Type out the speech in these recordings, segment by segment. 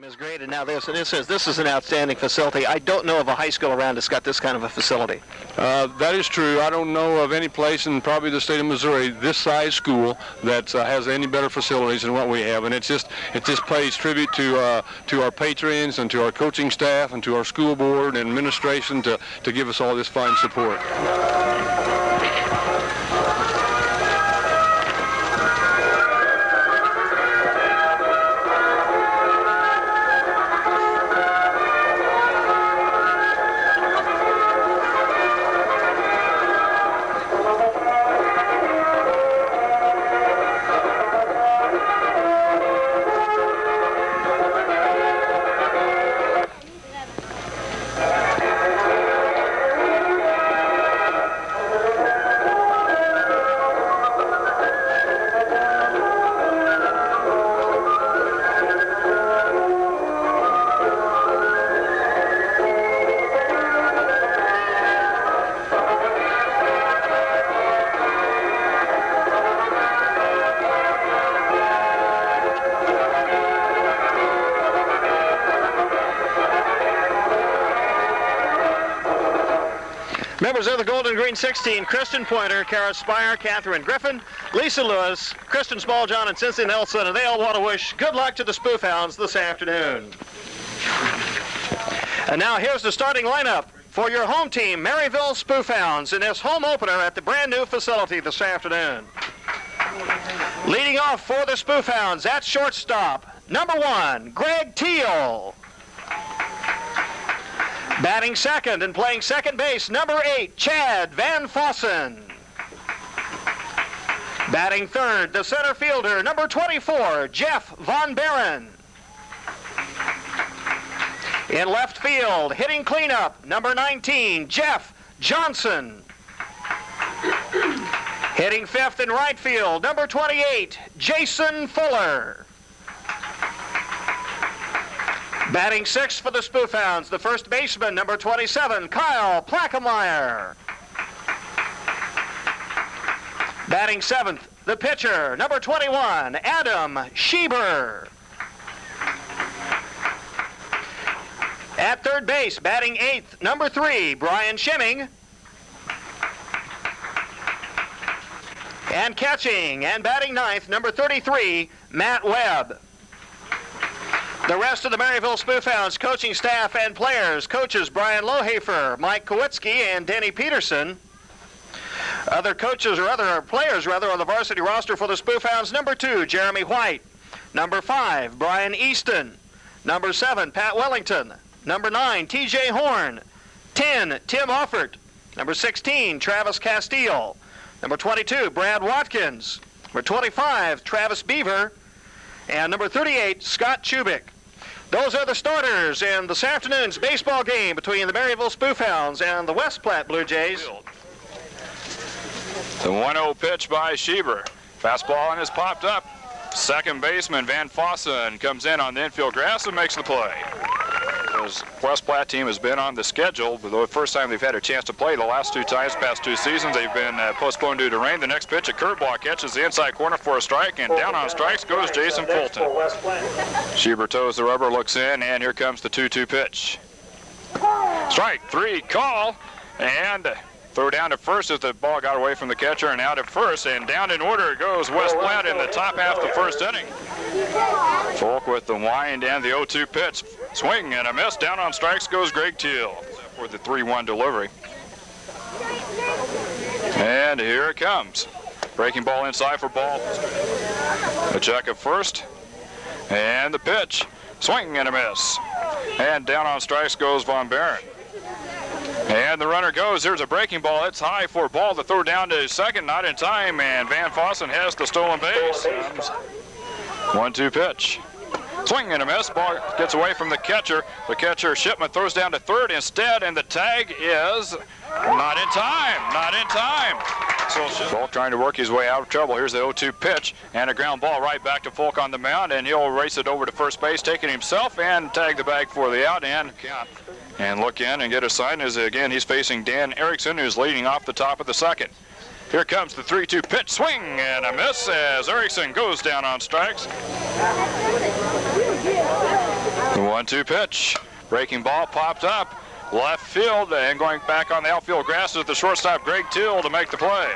Is great, and now this is an outstanding facility. I don't know of a high school around that's got this kind of a facility. That is true. I don't know of any place in probably the state of Missouri, this size school, that has any better facilities than what we have. And it just pays tribute to our patrons and to our coaching staff and to our school board and administration to give us all this fine support. Members of the Golden Green 16, Kristen Pointer, Kara Spire, Catherine Griffin, Lisa Lewis, Kristen Smalljohn, and Cynthia Nelson, and they all want to wish good luck to the Spoof Hounds this afternoon. And now here's the starting lineup for your home team, Maryville Spoof Hounds, in this home opener at the brand new facility this afternoon. Leading off for the Spoof Hounds at shortstop, number 1, Greg Teal. Batting second and playing second base, number 8, Chad Van Fossen. Batting third, the center fielder, number 24, Jeff Von Barren. In left field, hitting cleanup, number 19, Jeff Johnson. Hitting fifth in right field, number 28, Jason Fuller. Batting sixth for the Spoof Hounds, the first baseman, number 27, Kyle Plakemeyer. Batting seventh, the pitcher, number 21, Adam Schieber. At third base, batting eighth, number 3, Brian Schimming. And catching and batting ninth, number 33, Matt Webb. The rest of the Maryville Spoof Hounds coaching staff and players, coaches Brian Lohafer, Mike Kowitsky, and Danny Peterson. Other coaches or other players rather on the varsity roster for the Spoof Hounds, number 2, Jeremy White. Number 5, Brian Easton. Number 7, Pat Wellington. Number 9, TJ Horn. 10, Tim Offert. Number 16, Travis Castile. Number 22, Brad Watkins. Number 25, Travis Beaver. And number 38, Scott Chubik. Those are the starters in this afternoon's baseball game between the Maryville Spoof Hounds and the West Platte Blue Jays. The 1-0 pitch by Schieber. Fastball and is popped up. Second baseman Van Fossen comes in on the infield grass and makes the play. This West Platte team has been on the schedule, but the first time they've had a chance to play the last 2 times, past 2 seasons, they've been postponed due to rain. The next pitch, a curveball, catches the inside corner for a strike, and down on strikes goes Jason Fulton. Schieber toes the rubber, looks in, and here comes the 2-2 pitch. Strike 3, call, and throw down to first as the ball got away from the catcher, and out at first, and down in order goes West Platte in the top half of the first inning. Folk with the wind and the 0-2 pitch. Swing and a miss. Down on strikes goes Greg Teal for the 3-1 delivery. And here it comes. Breaking ball inside for ball. A check at first. And the pitch. Swing and a miss. And down on strikes goes Von Barren. And the runner goes. There's a breaking ball. It's high for ball to throw down to second. Not in time. And Van Fossen has the stolen base. 1-2 pitch. Swing and a miss. Ball gets away from the catcher. The catcher, Shipman, throws down to third instead, and the tag is not in time. Not in time. So Folk trying to work his way out of trouble. Here's the 0-2 pitch, and a ground ball right back to Folk on the mound, and he'll race it over to first base, take it himself, and tag the bag for the out, and look in and get a sign as, again, he's facing Dan Erickson, who's leading off the top of the second. Here comes the 3-2 pitch, swing and a miss as Erickson goes down on strikes. 1-2 pitch. Breaking ball popped up. Left field, and going back on the outfield grass is the shortstop, Greg Till, to make the play.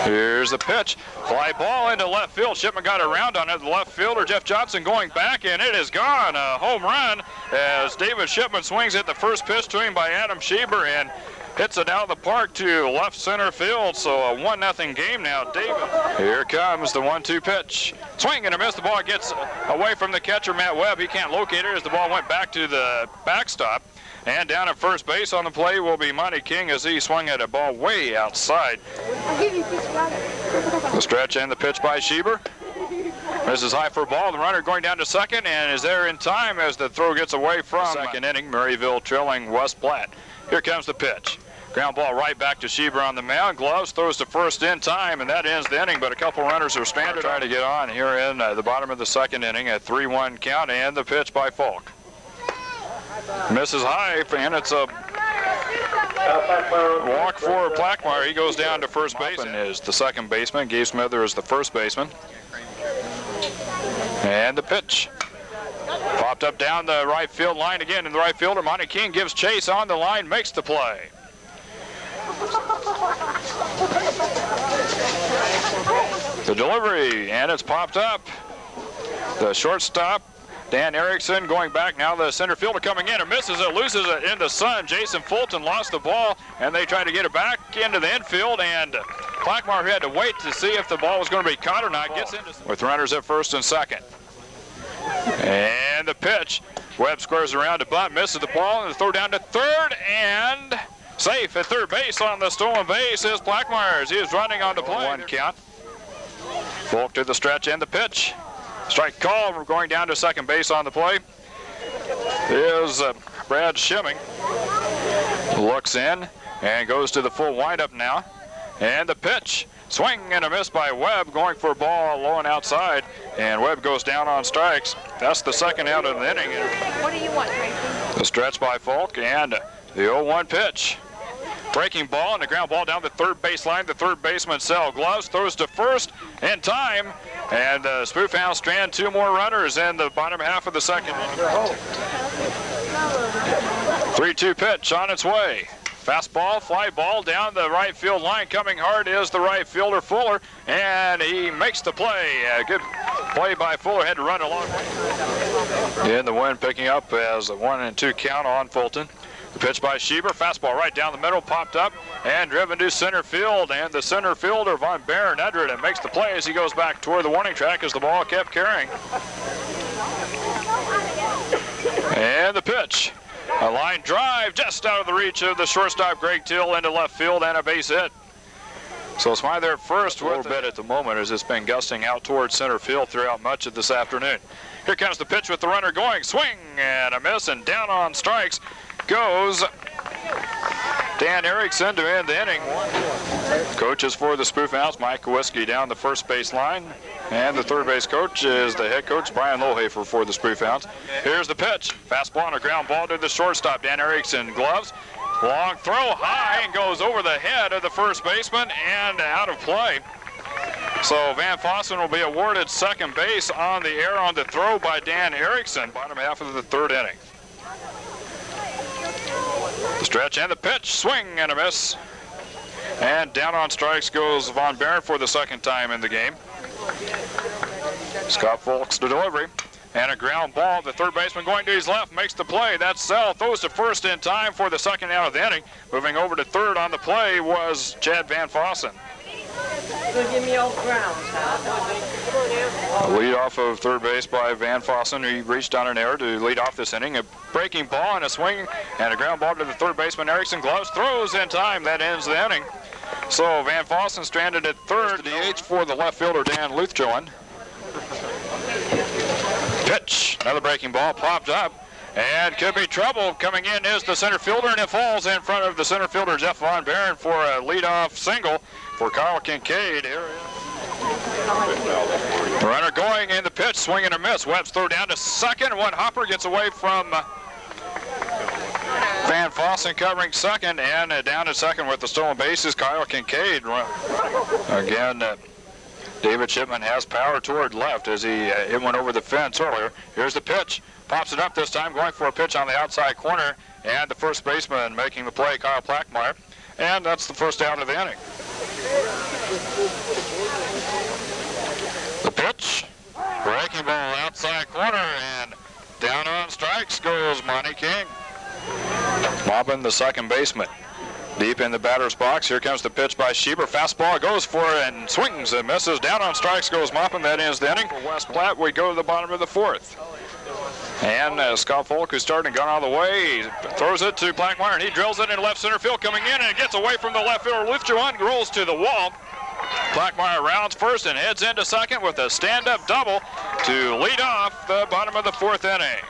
Here's the pitch. Fly ball into left field. Shipman got around on it. The left fielder, Jeff Johnson, going back, and it is gone. A home run as David Shipman swings at the first pitch to him by Adam Schieber and hits it out of the park to left center field. So a 1-0 game now, David. Here comes the 1-2 pitch. Swing and a miss. The ball gets away from the catcher, Matt Webb. He can't locate it as the ball went back to the backstop. And down at first base on the play will be Monty King as he swung at a ball way outside. The stretch and the pitch by Schieber. This is high for a ball. The runner going down to second and is there in time as the throw gets away from second inning. Maryville trailing West Platte. Here comes the pitch. Ground ball right back to Schieber on the mound. Gloves throws to first in time, and that ends the inning, but a couple runners are stranded trying to get on here in the bottom of the second inning. A 3-1 count, and the pitch by Falk. Misses high, and it's a walk for Plackmeyer. He goes down to first base and is the second baseman. Gabe Smither is the first baseman. And the pitch. Popped up down the right field line again, and the right fielder, Monty King, gives chase on the line, makes the play. The delivery, and it's popped up. The shortstop, Dan Erickson, going back now. The center fielder coming in and misses it, loses it in the sun. Jason Fulton lost the ball, and they try to get it back into the infield, and Plackmeyer had to wait to see if the ball was going to be caught or not. Gets into with runners at first and second. And the pitch. Webb squares around to bunt, misses the ball, and the throw down to third, and safe at third base on the stolen base is Plackmeyer. He is running on the play. 1 count. Falk to the stretch and the pitch. Strike call. We're going down to second base on the play. Is Brad Schimming. Looks in and goes to the full windup now. And the pitch. Swing and a miss by Webb, going for a ball low and outside. And Webb goes down on strikes. That's the second out of the inning. What do you want, Tracy? The stretch by Falk and the 0-1 pitch. Breaking ball and the ground ball down the third baseline. The third baseman, Sal Gloves, throws to first in time. And the Spoof Hounds strand 2 more runners in the bottom half of the second inning. 3-2 pitch on its way. Fastball, fly ball down the right field line. Coming hard is the right fielder, Fuller, and he makes the play. A good play by Fuller, had to run a long way. In the wind picking up as a 1-2 count on Fulton. The pitch by Schieber, fastball right down the middle, popped up and driven to center field, and the center fielder, Von Baron, under it and makes the play as he goes back toward the warning track as the ball kept carrying. And the pitch. A line drive just out of the reach of the shortstop, Greg Till, into left field and a base hit. So it's there at first, a little bit at the moment as it's been gusting out towards center field throughout much of this afternoon. Here comes the pitch with the runner going. Swing and a miss, and down on strikes goes Dan Erickson to end the inning. Coaches for the Spoof Hounds, Mike Kowalski down the first base line. And the third base coach is the head coach, Brian Lohafer, for the Spoof Hounds. Here's the pitch. Fastball and a ground ball to the shortstop, Dan Erickson. Gloves. Long throw high and goes over the head of the first baseman and out of play. So Van Fossen will be awarded second base on the air on the throw by Dan Erickson. Bottom half of the third inning. The stretch and the pitch. Swing and a miss. And down on strikes goes Von Baron for the second time in the game. Scott Fulks the delivery. And a ground ball. The third baseman going to his left makes the play. That's Sell. Throws to first in time for the second out of the inning. Moving over to third on the play was Chad Van Fossen. Give me all grounds, A lead off of third base by Van Fossen. He reached down an air to lead off this inning. A breaking ball and a swing and a ground ball to the third baseman. Erickson. Gloves throws in time. That ends the inning. So Van Fossen stranded at third. The DH for the left fielder, Dan Luthjoen. Pitch. Another breaking ball popped up. And could be trouble. Coming in is the center fielder, and it falls in front of the center fielder, Jeff Von Baron, for a leadoff single for Kyle Kincaid. Here runner going in the pitch, swing and a miss. Webb's throw down to second. One hopper gets away from Van Fossen covering second, and down to second with the stolen bases, Kyle Kincaid. Again, David Shipman has power toward left as it went over the fence earlier. Here's the pitch. Pops it up this time, going for a pitch on the outside corner. And the first baseman making the play, Kyle Plackmeyer. And that's the first out of the inning. The pitch. Breaking ball outside corner, and down on strikes goes Monty King. Mobbing the second baseman. Deep in the batter's box, here comes the pitch by Schieber. Fastball goes for it and swings and misses. Down on strikes goes Moppin. That ends the inning. For West Platte, we go to the bottom of the fourth. And Scott Folk, who's starting to go out of the way, throws it to Plackmeyer, and he drills it in left center field, coming in, and it gets away from the left fielder. Lufjuan rolls to the wall. Plackmeyer rounds first and heads into second with a stand-up double to lead off the bottom of the fourth inning.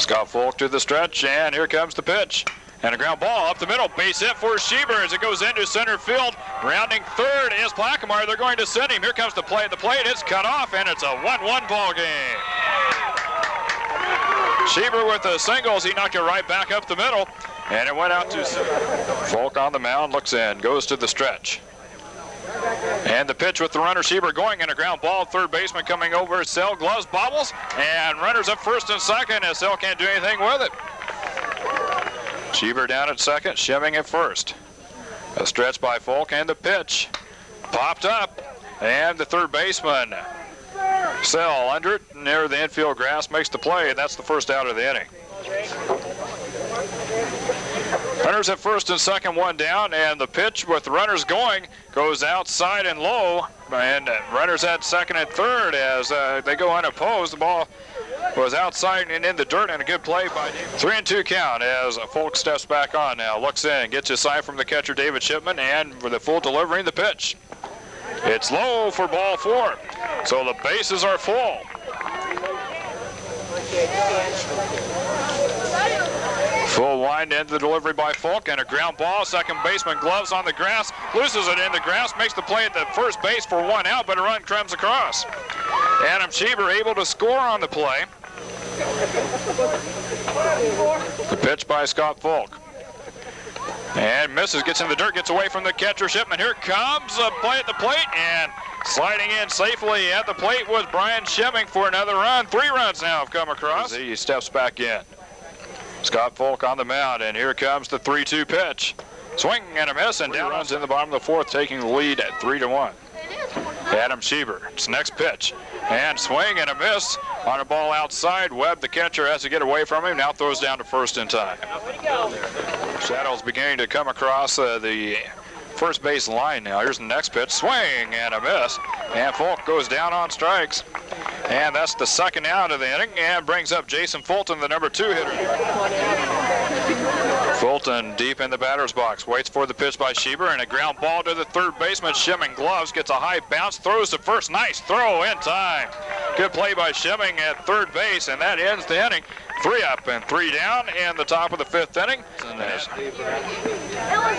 Scott Folk to the stretch, and here comes the pitch. And a ground ball up the middle. Base hit for Schieber as it goes into center field. Rounding third is Plackmeyer. They're going to send him. Here comes the play at the plate. It's cut off, and it's a 1-1 ball game. Schieber with the singles. He knocked it right back up the middle, and it went out to Folk on the mound. Looks in. Goes to the stretch. And the pitch with the runner Schieber going, and a ground ball. Third baseman coming over. Sell gloves, bobbles, and runners up first and second as Sell can't do anything with it. Schieber down at second, Schemming at first. A stretch by Folk, and the pitch popped up, and the third baseman, Sell, under it near the infield grass, makes the play, and that's the first out of the inning. Runners at first and second, one down, and the pitch with the runners going goes outside and low, and runners at second and third as they go unopposed. The ball was outside and in the dirt, and a good play by David. 3-2 count as Folk steps back on now, looks in, gets a sign from the catcher David Shipman, and with a full delivery, the pitch. It's low for ball four, so the bases are full. Full wind into the delivery by Folk, and a ground ball. Second baseman gloves on the grass, loses it in the grass, makes the play at the first base for one out, but a run comes across. Adam Schieber able to score on the play. The pitch by Scott Folk. And misses, gets in the dirt, gets away from the catcher Shipman. Here comes a play at the plate, and sliding in safely at the plate was Brian Schemming for another run. 3 runs now have come across. He steps back in. Scott Folk on the mound, and here comes the 3-2 pitch. Swing and a miss, and down runs in the bottom of the fourth, taking the lead at 3-1. Adam Schieber, it's next pitch, and swing and a miss on a ball outside. Webb, the catcher, has to get away from him, now throws down to first in time. Shadows beginning to come across the first base line now. Here's the next pitch, swing and a miss, and Folk goes down on strikes. And that's the second out of the inning, and brings up Jason Fulton, the number 2 hitter. Fulton deep in the batter's box, waits for the pitch by Schieber, and a ground ball to the third baseman. Schemming gloves, gets a high bounce, throws to first. Nice throw in time. Good play by Schemming at third base, and that ends the inning. 3 up and 3 down in the top of the 5th inning.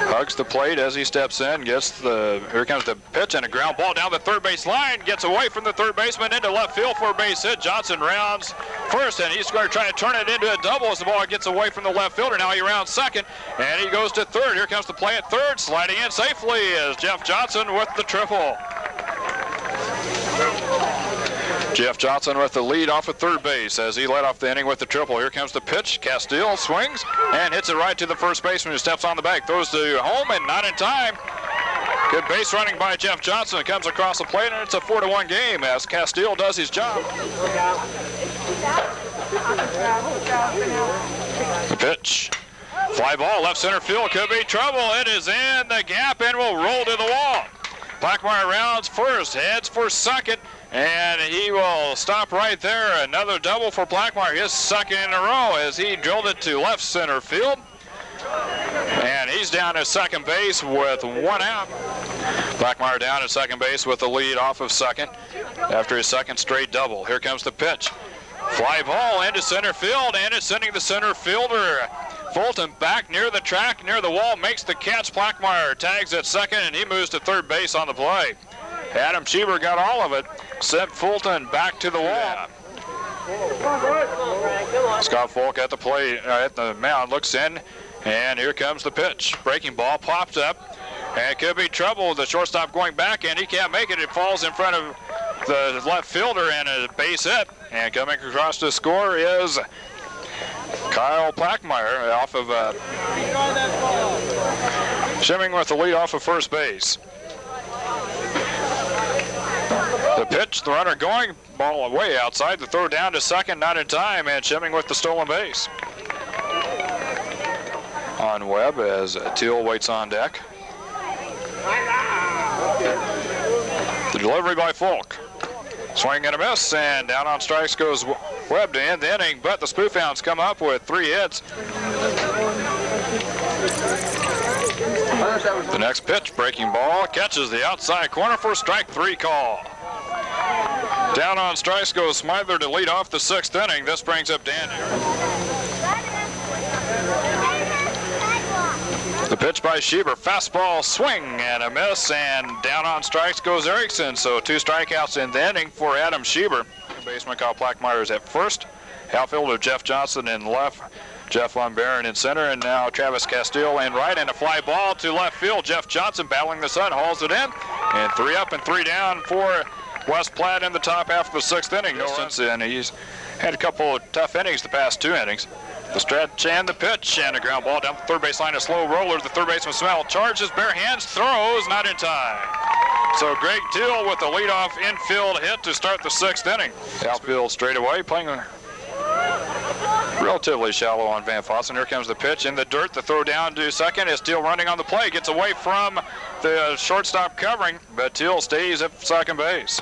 Hugs the plate as he steps in, here comes the pitch, and a ground ball down the third base line, gets away from the third baseman into left field for a base hit. Johnson rounds first, and he's going to try to turn it into a double as the ball gets away from the left fielder. Now he rounds second, and he goes to third. Here comes the play at third, sliding in safely is Jeff Johnson with the triple. Jeff Johnson with the lead off of third base as he led off the inning with the triple. Here comes the pitch. Castile swings and hits it right to the first baseman who steps on the bag. Throws to home and not in time. Good base running by Jeff Johnson. It comes across the plate, and it's a 4-1 game as Castile does his job. The pitch. Fly ball, left center field, could be trouble. It is in the gap and will roll to the wall. Plackmeyer rounds first, heads for second, and he will stop right there. Another double for Plackmeyer, his second in a row as he drilled it to left center field. And he's down at second base with 1 out. Plackmeyer down at second base with the lead off of second after his second straight double. Here comes the pitch. Fly ball into center field, and it's sending the center fielder Fulton back near the track, near the wall, makes the catch. Plackmeyer tags at second, and he moves to third base on the play. Adam Schieber got all of it, sent Fulton back to the wall. Scott Folk at the plate, at the mound, looks in, and here comes the pitch. Breaking ball pops up, And it could be trouble. The shortstop going back, and he can't make it. It falls in front of the left fielder and a base hit. And coming across to score is Kyle Plackmeyer off of shimming with the lead off of first base. The pitch, the runner going, ball away outside. The throw down to second, not in time, and shimming with the stolen base. On Webb as Teal waits on deck. The delivery by Falk. Swing and a miss, and down on strikes goes Webb to end the inning, but the Spoof Hounds come up with 3 hits. The next pitch, breaking ball, catches the outside corner for strike 3 call. Down on strikes goes Smyther to lead off the 6th inning. This brings up Dandy. The pitch by Schieber, fastball, swing and a miss, and down on strikes goes Erickson. So 2 strikeouts in the inning for Adam Schieber. Baseman Kyle Plackmeyer is at first. Outfielder Jeff Johnson in left. Jeff Von Barron in center, and now Travis Castile in right, and a fly ball to left field. Jeff Johnson battling the sun, hauls it in, and 3 up and 3 down for West Platte in the top half of the 6th inning. No runs, and he's had a couple of tough innings the past 2 innings. The stretch and the pitch, and a ground ball down the third base line, a slow roller. The third baseman Smell charges, bare hands, throws, not in time. So Greg Teal with the leadoff infield hit to start the 6th inning. Outfield straight away, playing relatively shallow on Van Fossen. Here comes the pitch in the dirt. The throw down to second is Teal running on the play. Gets away from the shortstop covering, but Teal stays at second base.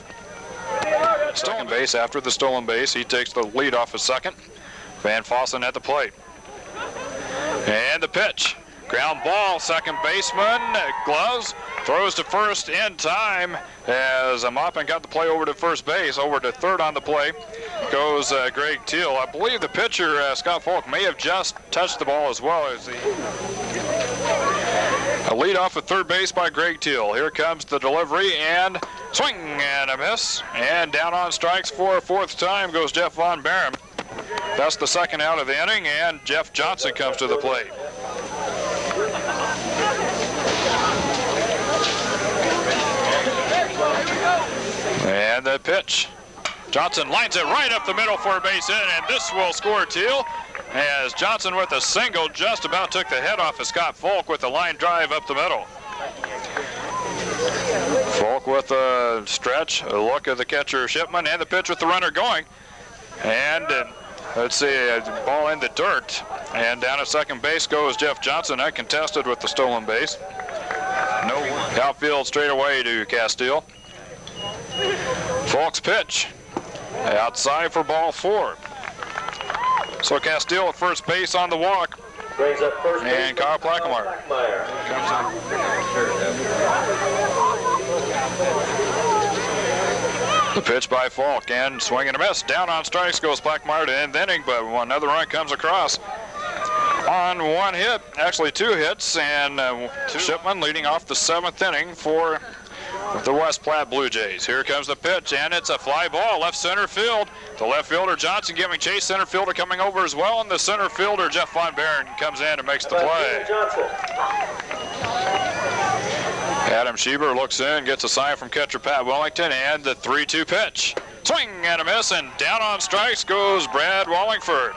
Stolen base after the stolen base. He takes the lead off of second. Van Fossen at the plate. And the pitch. Ground ball, second baseman, gloves, throws to first in time as Maupin got the play over to first base. Over to third on the play goes Greg Teal. I believe the pitcher, Scott Falk, may have just touched the ball as well. As a lead off at third base by Greg Teal. Here comes the delivery, and swing and a miss. And down on strikes for a 4th time goes Jeff Von Barron. That's the 2nd out of the inning, and Jeff Johnson comes to the plate. And the pitch. Johnson lines it right up the middle for a base hit, and this will score Teal as Johnson with a single just about took the head off of Scott Falk with a line drive up the middle. Falk with a stretch, a look at the catcher Shipman, and the pitch with the runner going. And let's see, a ball in the dirt. And down at second base goes Jeff Johnson, uncontested with the stolen base. No outfield straight away to Castile. Falk's pitch. Outside for ball 4. So Castile at first base on the walk. Brings up first and Kyle Plackmeyer comes in. The pitch by Falk, and swing and a miss. Down on strikes goes Plackmeyer to end the inning, but another run comes across on 1 hit, actually 2 hits, and Shipman leading off the 7th inning for the West Platte Blue Jays. Here comes the pitch, and it's a fly ball, left center field. The left fielder Johnson giving chase, center fielder coming over as well, and the center fielder Jeff Von Barron comes in and makes the play. Adam Schieber looks in, gets a sign from catcher Pat Wellington, and the 3-2 pitch. Swing and a miss, and down on strikes goes Brad Wallingford.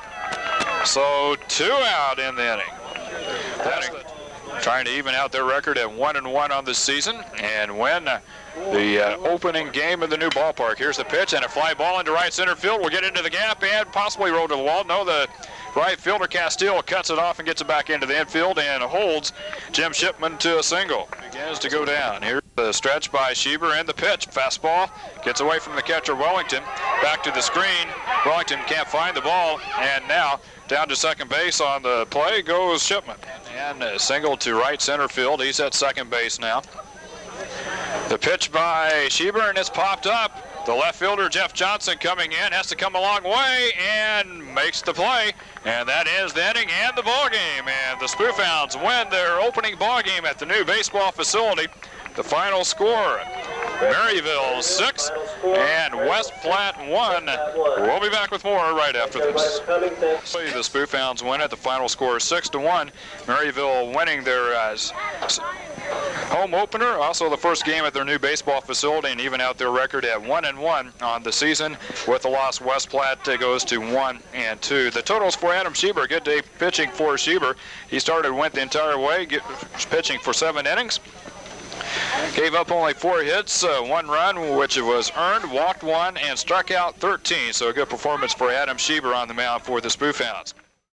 So 2 out in the inning. Trying to even out their record at 1-1 on this season and win the opening game of the new ballpark. Here's the pitch, and a fly ball into right center field. Will get into the gap and possibly roll to the wall. No, the right fielder Castile cuts it off and gets it back into the infield and holds Jim Shipman to a single. Begins to go down. Here's the stretch by Schieber, and the pitch. Fastball gets away from the catcher Wellington. Back to the screen. Wellington can't find the ball, and now down to second base on the play goes Shipman. And a single to right center field. He's at second base now. The pitch by Schieber, and it's popped up. The left fielder Jeff Johnson coming in, has to come a long way and makes the play. And that ends the inning and the ball game. And the Spoof Hounds win their opening ball game at the new baseball facility. The final score, Maryville 6 and West Platte 1. We'll be back with more right after this. The Spoof Hounds win it. The final score is 6-1. Maryville winning their Home opener, also the first game at their new baseball facility, and even out their record at 1-1 on the season. With the loss, West Platte goes to 1-2. The totals for Adam Schieber, good day pitching for Schieber. He went the entire way, pitching for 7 innings. Gave up only 4 hits, 1 run, which was earned, walked 1, and struck out 13. So a good performance for Adam Schieber on the mound for the Spoof Hounds.